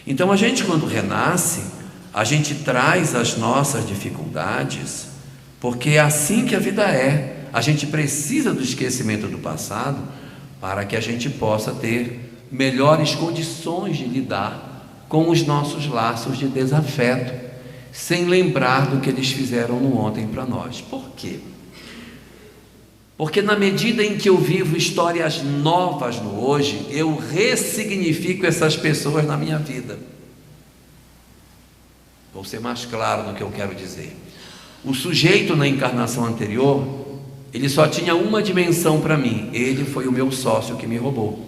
Então a gente, quando renasce, a gente traz as nossas dificuldades, porque é assim que a vida é. A gente precisa do esquecimento do passado para que a gente possa ter melhores condições de lidar com os nossos laços de desafeto, sem lembrar do que eles fizeram no ontem para nós. Por quê? Porque na medida em que eu vivo histórias novas no hoje, eu ressignifico essas pessoas na minha vida. Vou ser mais claro no que eu quero dizer. O sujeito na encarnação anterior, ele só tinha uma dimensão para mim: ele foi o meu sócio que me roubou.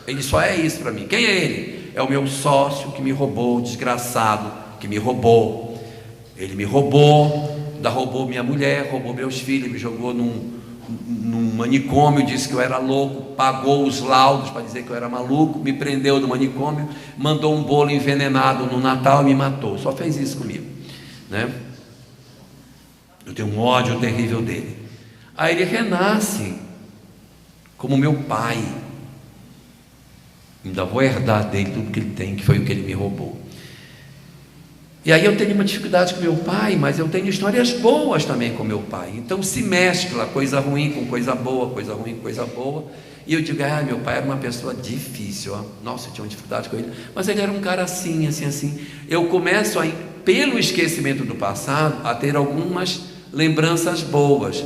Ele só é isso para mim. Quem é ele? É o meu sócio que me roubou, o desgraçado que me roubou. Ele me roubou, roubou minha mulher, roubou meus filhos, me jogou num manicômio, disse que eu era louco, pagou os laudos para dizer que eu era maluco, me prendeu no manicômio, mandou um bolo envenenado no Natal e me matou. Só fez isso comigo, né? Eu tenho um ódio terrível dele. Aí ele renasce como meu pai. Ainda vou herdar dele tudo que ele tem, que foi o que ele me roubou. E aí eu tenho uma dificuldade com meu pai, mas eu tenho histórias boas também com meu pai. Então se mescla coisa ruim com coisa boa, coisa ruim com coisa boa. E eu digo, meu pai era uma pessoa difícil, nossa, eu tinha uma dificuldade com ele, mas ele era um cara assim, assim, assim. Eu começo, pelo esquecimento do passado, a ter algumas lembranças boas.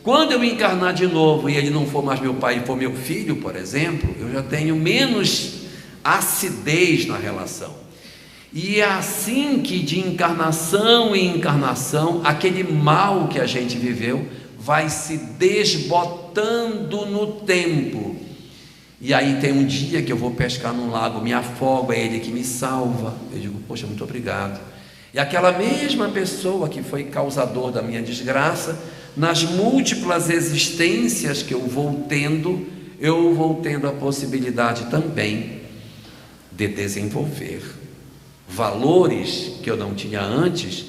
Quando eu encarnar de novo e ele não for mais meu pai e for meu filho, por exemplo, eu já tenho menos acidez na relação. E é assim que, de encarnação em encarnação, aquele mal que a gente viveu vai se desbotando no tempo. E aí tem um dia que eu vou pescar num lago, me afogo, é ele que me salva. Eu digo, poxa, muito obrigado. E aquela mesma pessoa que foi causador da minha desgraça, nas múltiplas existências que eu vou tendo a possibilidade também de desenvolver valores que eu não tinha antes,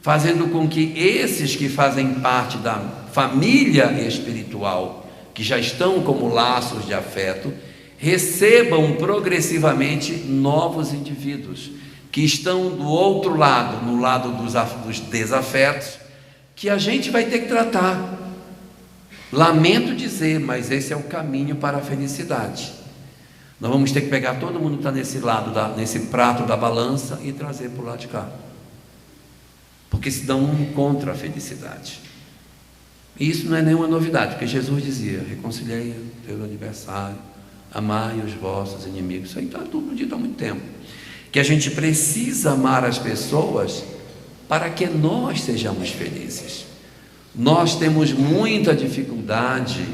fazendo com que esses que fazem parte da família espiritual, que já estão como laços de afeto, recebam progressivamente novos indivíduos, que estão do outro lado, no lado dos desafetos, que a gente vai ter que tratar. Lamento dizer, mas esse é o caminho para a felicidade. Nós vamos ter que pegar todo mundo que está nesse lado, nesse prato da balança, e trazer para o lado de cá, porque senão não encontra a felicidade. E isso não é nenhuma novidade, porque Jesus dizia, reconciliei o teu aniversário, amai os vossos inimigos. Isso aí está tudo dito há muito tempo, que a gente precisa amar as pessoas para que nós sejamos felizes. Nós temos muita dificuldade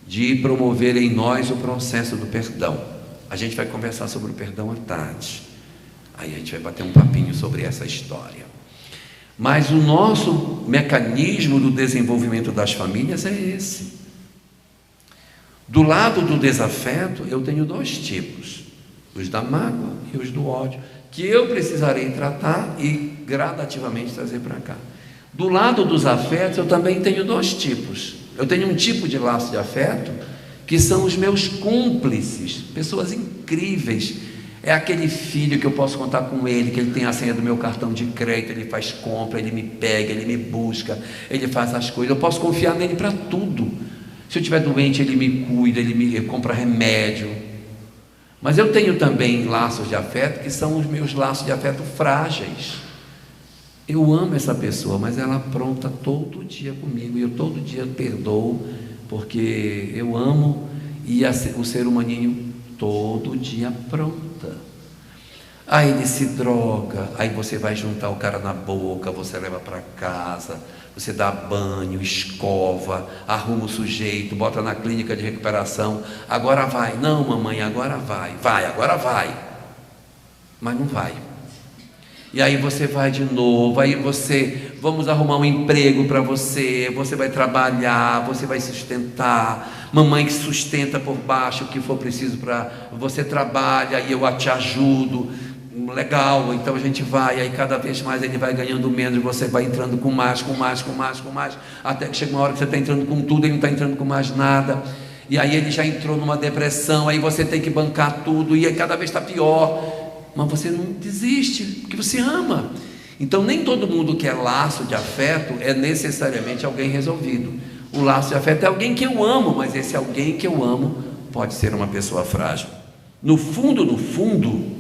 de promover em nós o processo do perdão. A gente vai conversar sobre o perdão à tarde, aí a gente vai bater um papinho sobre essa história. Mas o nosso mecanismo do desenvolvimento das famílias é esse. Do lado do desafeto, eu tenho dois tipos: os da mágoa e os do ódio, que eu precisarei tratar e gradativamente trazer para cá. Do lado dos afetos, eu também tenho dois tipos. Eu tenho um tipo de laço de afeto, que são os meus cúmplices, pessoas incríveis. É aquele filho que eu posso contar com ele, que ele tem a senha do meu cartão de crédito, ele faz compra, ele me pega, ele me busca, ele faz as coisas, eu posso confiar nele para tudo. Se eu estiver doente, ele me cuida, ele compra remédio. Mas eu tenho também laços de afeto, que são os meus laços de afeto frágeis. Eu amo essa pessoa, mas ela apronta todo dia comigo, e eu todo dia perdoo, porque eu amo, e o ser humaninho todo dia apronta. Aí ele se droga, aí você vai juntar o cara na boca, você leva para casa, você dá banho, escova, arruma o sujeito, bota na clínica de recuperação. Agora vai. Não, mamãe, agora vai. Vai, agora vai. Mas não vai. E aí você vai de novo, aí vamos arrumar um emprego para você vai trabalhar, você vai sustentar, mamãe que sustenta por baixo o que for preciso para você trabalha e eu te ajudo, legal, então a gente vai, aí cada vez mais ele vai ganhando menos, você vai entrando com mais, até que chega uma hora que você está entrando com tudo, ele não está entrando com mais nada, e aí ele já entrou numa depressão, aí você tem que bancar tudo, e aí cada vez está pior. Mas você não desiste, porque você ama. Então nem todo mundo que é laço de afeto é necessariamente alguém resolvido. O laço de afeto é alguém que eu amo, mas esse alguém que eu amo pode ser uma pessoa frágil. No fundo,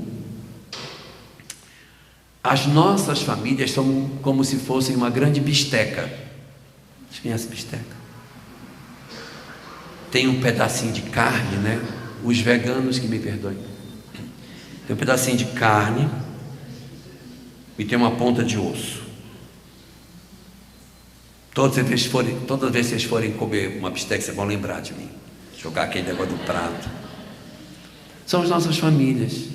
as nossas famílias são como se fossem uma grande bisteca. Vocês conhecem bisteca? Tem um pedacinho de carne, né? Os veganos que me perdoem. Tem um pedacinho de carne e tem uma ponta de osso. Todas as vezes que vocês forem comer uma bisteca, vocês vão lembrar de mim. Jogar aquele negócio do prato. São as nossas famílias.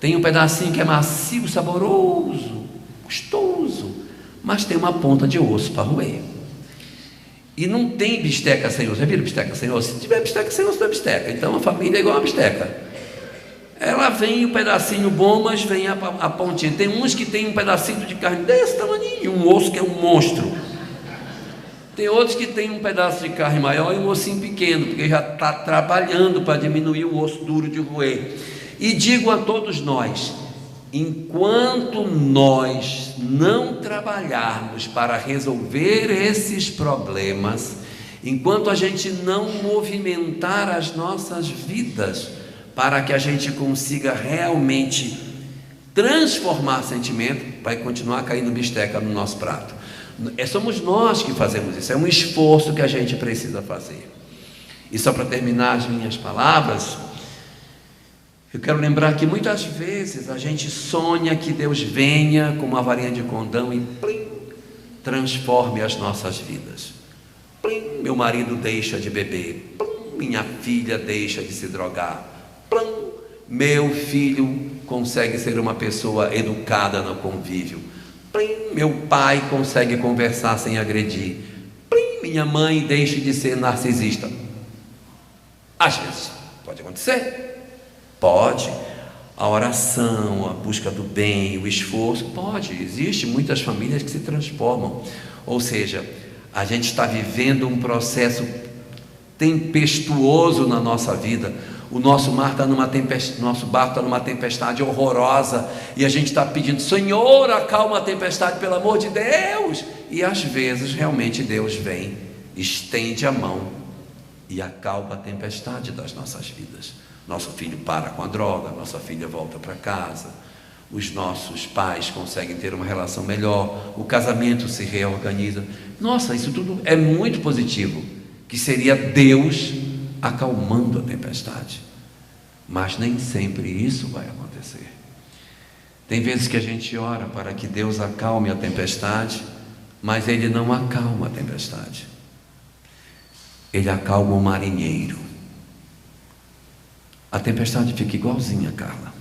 Tem um pedacinho que é macio, saboroso, gostoso, mas tem uma ponta de osso para roer. E não tem bisteca sem osso. Já viram bisteca sem osso? Se tiver bisteca sem osso, não é bisteca. Então a família é igual a bisteca. Ela vem o pedacinho bom, mas vem a pontinha. Tem uns que tem um pedacinho de carne desse tamanho, um osso que é um monstro. Tem outros que tem um pedaço de carne maior e um ossinho pequeno, porque já está trabalhando para diminuir o osso duro de roer. E digo a todos nós, enquanto nós não trabalharmos para resolver esses problemas, enquanto a gente não movimentar as nossas vidas, para que a gente consiga realmente transformar sentimento, vai continuar caindo bisteca no nosso prato. Somos nós que fazemos isso, é um esforço que a gente precisa fazer. E só para terminar as minhas palavras, eu quero lembrar que muitas vezes a gente sonha que Deus venha com uma varinha de condão e plim, transforme as nossas vidas. Plim, meu marido deixa de beber, plim, minha filha deixa de se drogar, meu filho consegue ser uma pessoa educada no convívio, meu pai consegue conversar sem agredir, minha mãe deixa de ser narcisista. Às vezes pode acontecer, pode. A oração, a busca do bem, o esforço, pode. Existe muitas famílias que se transformam. Ou seja, a gente está vivendo um processo tempestuoso na nossa vida. O nosso mar está nosso barco está numa tempestade horrorosa e a gente está pedindo: Senhor, acalma a tempestade, pelo amor de Deus. E às vezes realmente Deus vem, estende a mão e acalma a tempestade das nossas vidas. Nosso filho para com a droga, nossa filha volta para casa, os nossos pais conseguem ter uma relação melhor, o casamento se reorganiza. Nossa, isso tudo é muito positivo, que seria Deus acalmando a tempestade, mas nem sempre isso vai acontecer. Tem vezes que a gente ora para que Deus acalme a tempestade, mas Ele não acalma a tempestade, Ele acalma o marinheiro. A tempestade fica igualzinha, Carla,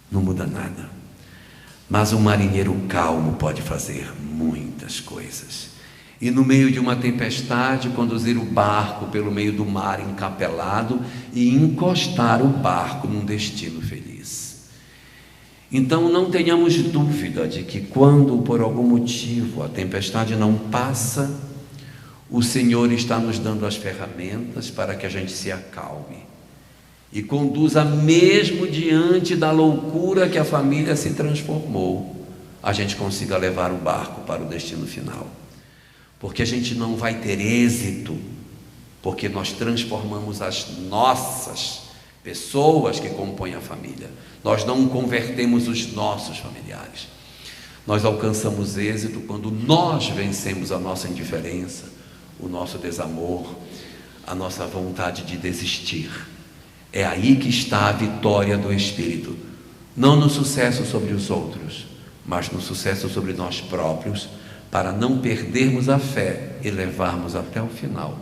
não muda nada, mas um marinheiro calmo pode fazer muitas coisas. E no meio de uma tempestade, conduzir o barco pelo meio do mar encapelado e encostar o barco num destino feliz. Então não tenhamos dúvida de que quando por algum motivo a tempestade não passa, o Senhor está nos dando as ferramentas para que a gente se acalme e conduza mesmo diante da loucura que a família se transformou, a gente consiga levar o barco para o destino final. Porque a gente não vai ter êxito, porque nós transformamos as nossas pessoas que compõem a família, nós não convertemos os nossos familiares. Nós alcançamos êxito quando nós vencemos a nossa indiferença, o nosso desamor, a nossa vontade de desistir. É aí que está a vitória do Espírito. não no sucesso sobre os outros, mas no sucesso sobre nós próprios, para não perdermos a fé e levarmos até o final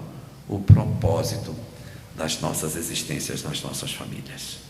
o propósito das nossas existências nas nossas famílias.